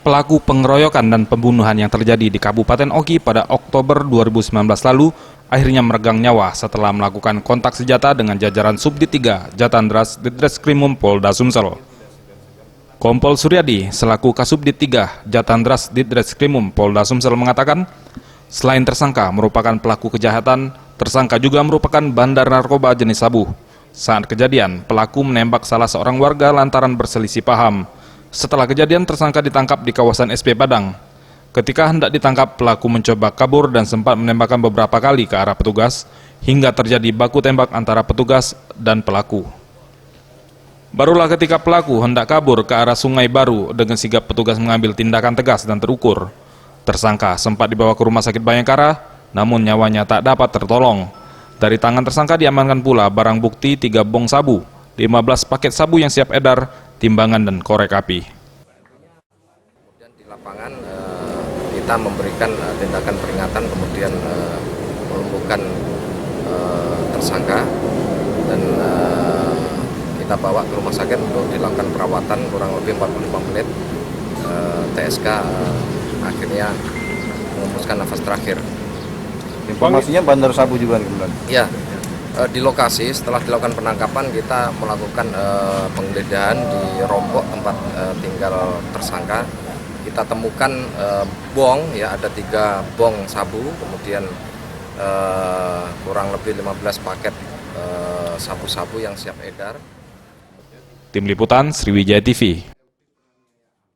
Pelaku pengeroyokan dan pembunuhan yang terjadi di Kabupaten Oki pada Oktober 2019 lalu akhirnya meregang nyawa setelah melakukan kontak senjata dengan jajaran Subdit 3 Jatandras Ditreskrimum Polda Sumsel. Kompol Suryadi selaku Kasubdit 3 Jatandras Ditreskrimum Polda Sumsel mengatakan, selain tersangka merupakan pelaku kejahatan, tersangka juga merupakan bandar narkoba jenis sabu. Saat kejadian, pelaku menembak salah seorang warga lantaran berselisih paham. Setelah kejadian, tersangka ditangkap di kawasan SP Padang. Ketika hendak ditangkap, pelaku mencoba kabur dan sempat menembakkan beberapa kali ke arah petugas, hingga terjadi baku tembak antara petugas dan pelaku. Barulah ketika pelaku hendak kabur ke arah Sungai Baru dengan sigap petugas mengambil tindakan tegas dan terukur. Tersangka sempat dibawa ke Rumah Sakit Bayangkara, namun nyawanya tak dapat tertolong. Dari tangan tersangka diamankan pula barang bukti 3 bong sabu, 15 paket sabu yang siap edar, timbangan dan korek api. Kemudian di lapangan kita memberikan tindakan peringatan, kemudian melumpuhkan tersangka dan kita bawa ke rumah sakit untuk dilakukan perawatan kurang lebih 45 menit. TSK akhirnya menghembuskan nafas terakhir. Informasinya bandar sabu juga kemudian? Ya, di lokasi setelah dilakukan penangkapan kita melakukan penggeledahan di Rombok tempat tinggal tersangka. Kita temukan bong, ya ada 3 bong sabu, kemudian kurang lebih 15 paket sabu-sabu yang siap edar. Tim Liputan Sriwijaya TV.